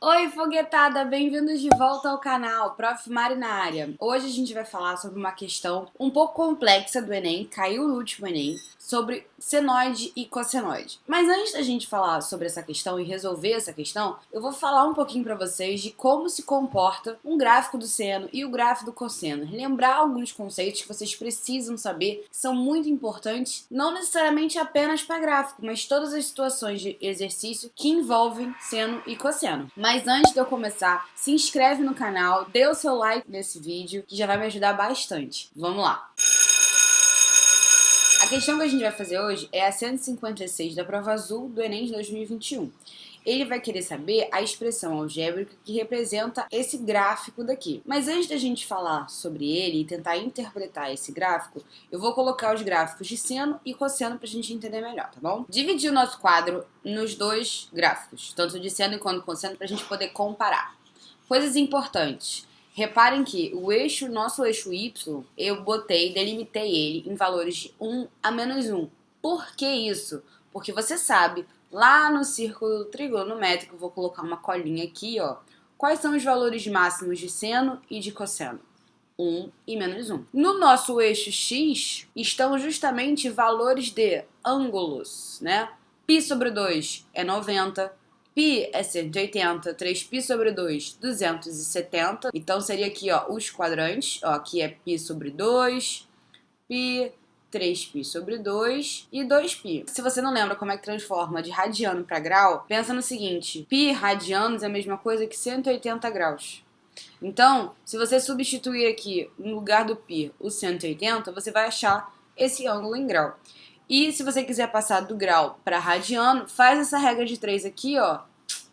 Oi, foguetada! Bem-vindos de volta ao canal Prof. Mari na área. Hoje a gente vai falar sobre uma questão um pouco complexa do Enem, caiu no último Enem, sobre senoide e cossenoide. Mas antes da gente falar sobre essa questão e resolver essa questão, eu vou falar um pouquinho para vocês de como se comporta um gráfico do seno e o gráfico do cosseno. Lembrar alguns conceitos que vocês precisam saber, que são muito importantes, não necessariamente apenas para gráfico, mas todas as situações de exercício que envolvem seno e cosseno. Mas antes de eu começar, se inscreve no canal, dê o seu like nesse vídeo, que já vai me ajudar bastante. Vamos lá! A questão que a gente vai fazer hoje é a 156 da prova azul do Enem de 2021. Ele vai querer saber a expressão algébrica que representa esse gráfico daqui. Mas antes da gente falar sobre ele e tentar interpretar esse gráfico, eu vou colocar os gráficos de seno e cosseno pra gente entender melhor, tá bom? Dividir o nosso quadro nos dois gráficos, tanto de seno quanto cosseno, pra gente poder comparar. Coisas importantes. Reparem que o eixo, nosso eixo Y, eu delimitei ele em valores de 1 a -1. Por que isso? Porque você sabe, lá no círculo trigonométrico, vou colocar uma colinha aqui, ó. Quais são os valores máximos de seno e de cosseno? 1 e -1. No nosso eixo X, estão justamente valores de ângulos, né? Π sobre 2 é 90, π é 180, 3π sobre 2, 270. Então seria aqui, ó, os quadrantes. Ó, aqui é π sobre 2, π, 3π sobre 2 e 2π. Se você não lembra como é que transforma de radiano para grau, pensa no seguinte: π radianos é a mesma coisa que 180 graus. Então, se você substituir aqui, no lugar do π, o 180, você vai achar esse ângulo em grau. E se você quiser passar do grau para radiano, faz essa regra de 3 aqui, ó,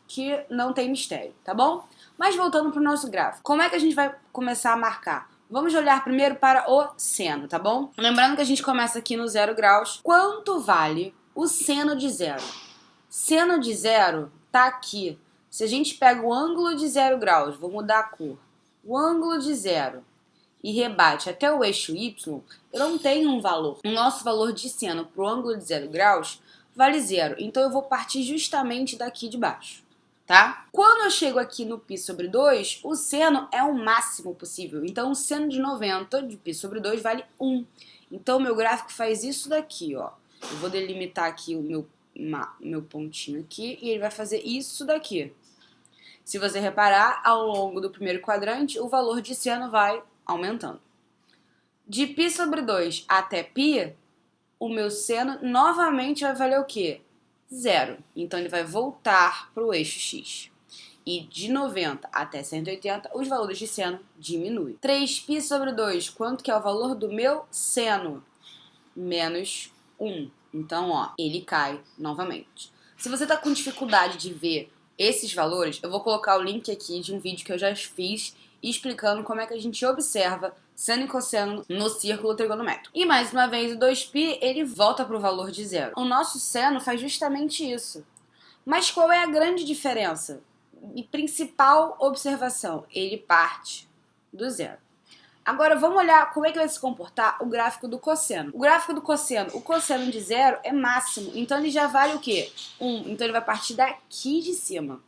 que não tem mistério, tá bom? Mas voltando para o nosso gráfico, como é que a gente vai começar a marcar? Vamos olhar primeiro para o seno, tá bom? Lembrando que a gente começa aqui no 0 graus. Quanto vale o seno de 0? Seno de 0 tá aqui. Se a gente pega o ângulo de 0 graus, vou mudar a cor, o ângulo de 0 e rebate até o eixo Y, eu não tenho um valor. O nosso valor de seno para o ângulo de 0 graus vale 0. Então eu vou partir justamente daqui de baixo, tá? Quando eu chego aqui no π sobre 2, o seno é o máximo possível. Então o seno de 90 de π sobre 2 vale 1. Então o meu gráfico faz isso daqui, ó. Eu vou delimitar aqui o meu pontinho aqui e ele vai fazer isso daqui. Se você reparar, ao longo do primeiro quadrante, o valor de seno vai aumentando. De π sobre 2 até π, o meu seno novamente vai valer o quê? 0. Então ele vai voltar para o eixo X. E de 90 até 180, os valores de seno diminuem. 3π sobre 2, quanto que é o valor do meu seno? -1. Então, ó, ele cai novamente. Se você tá com dificuldade de ver esses valores, eu vou colocar o link aqui de um vídeo que eu já fiz explicando como é que a gente observa seno e cosseno no círculo trigonométrico. E mais uma vez, o 2π, ele volta para o valor de 0. O nosso seno faz justamente isso. Mas qual é a grande diferença? E principal observação, ele parte do 0. Agora vamos olhar como é que vai se comportar o gráfico do cosseno. O gráfico do cosseno, o cosseno de 0 é máximo, então ele já vale o quê? 1, então ele vai partir daqui de cima.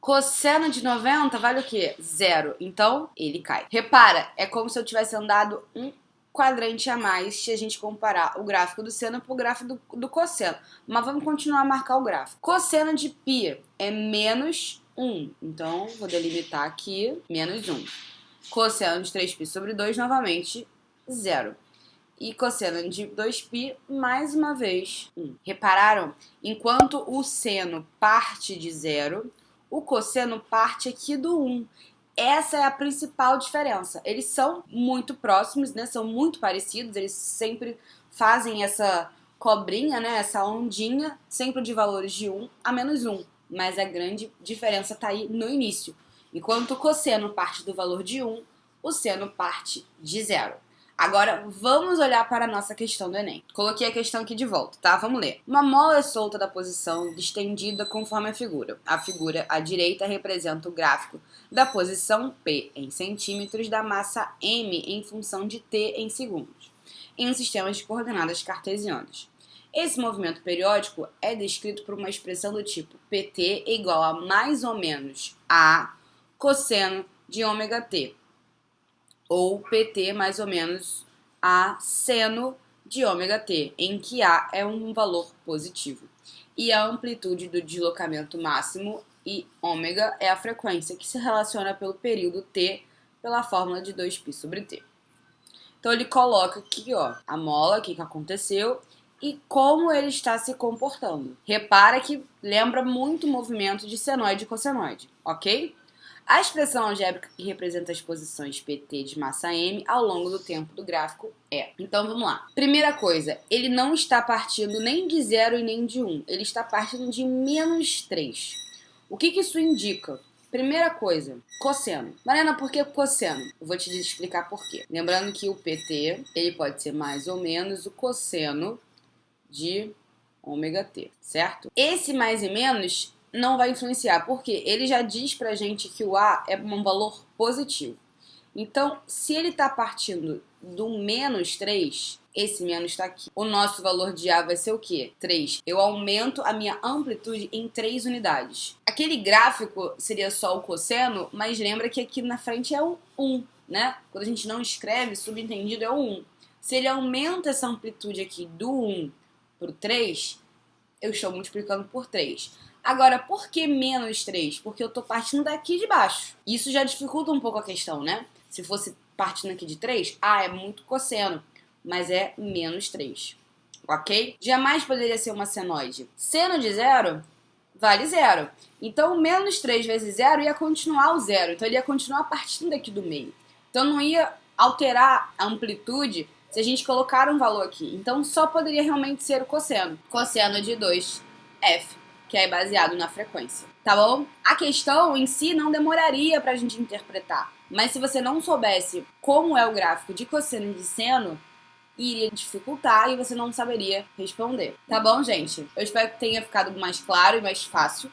Cosseno de 90 vale o quê? 0, então ele cai. Repara, é como se eu tivesse andado um quadrante a mais se a gente comparar o gráfico do seno para o gráfico do cosseno. Mas vamos continuar a marcar o gráfico. Cosseno de π é -1, então vou delimitar aqui, -1. Cosseno de 3π sobre 2, novamente, 0. E cosseno de 2π, mais uma vez, 1. Repararam? Enquanto o seno parte de 0, o cosseno parte aqui do 1. Essa é a principal diferença. Eles são muito próximos, né? São muito parecidos, eles sempre fazem essa cobrinha, né? Essa ondinha, sempre de valores de 1 a -1. Mas a grande diferença está aí no início. Enquanto o cosseno parte do valor de 1, o seno parte de 0. Agora, vamos olhar para a nossa questão do Enem. Coloquei a questão aqui de volta, tá? Vamos ler. Uma mola é solta da posição estendida conforme a figura. A figura à direita representa o gráfico da posição P em centímetros da massa M em função de T em segundos, em um sistema de coordenadas cartesianas. Esse movimento periódico é descrito por uma expressão do tipo PT é igual a mais ou menos A cosseno de ômega t, ou PT mais ou menos A seno de ômega t, em que A é um valor positivo. E a amplitude do deslocamento máximo e ômega é a frequência, que se relaciona pelo período t pela fórmula de 2π sobre t. Então ele coloca aqui, ó, a mola, o que aconteceu e como ele está se comportando. Repara que lembra muito o movimento de senoide e cossenoide, ok? A expressão algébrica que representa as posições PT de massa M ao longo do tempo do gráfico é. Então vamos lá. Primeira coisa, ele não está partindo nem de 0 e nem de 1. Ele está partindo de menos 3. O que isso indica? Primeira coisa, cosseno. Mariana, por que cosseno? Eu vou te explicar por quê. Lembrando que o PT, ele pode ser mais ou menos o cosseno de ômega t, certo? Esse mais e menos não vai influenciar, porque ele já diz pra gente que o A é um valor positivo. Então, se ele está partindo do menos 3, esse menos está aqui. O nosso valor de A vai ser o quê? 3. Eu aumento a minha amplitude em 3 unidades. Aquele gráfico seria só o cosseno, mas lembra que aqui na frente é o 1, né? Quando a gente não escreve, subentendido é o 1. Se ele aumenta essa amplitude aqui do 1 para o 3, eu estou multiplicando por 3. Agora, por que menos 3? Porque eu estou partindo daqui de baixo. Isso já dificulta um pouco a questão, né? Se fosse partindo aqui de 3, é muito cosseno, mas é menos 3, ok? Jamais poderia ser uma senoide. Seno de 0 vale 0. Então, menos 3 vezes 0 ia continuar o 0. Então, ele ia continuar partindo aqui do meio. Então, não ia alterar a amplitude se a gente colocar um valor aqui. Então, só poderia realmente ser o cosseno. Cosseno de 2f, que é baseado na frequência, tá bom? A questão em si não demoraria pra gente interpretar, mas se você não soubesse como é o gráfico de cosseno e de seno, iria dificultar e você não saberia responder, tá bom, gente? Eu espero que tenha ficado mais claro e mais fácil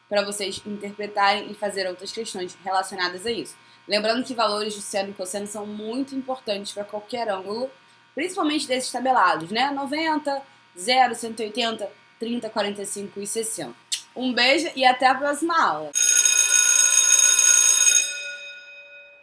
para vocês interpretarem e fazer outras questões relacionadas a isso. Lembrando que valores de seno e cosseno são muito importantes para qualquer ângulo, principalmente desses tabelados, né? 90, 0, 180, 30, 45 e 60. Um beijo e até a próxima aula!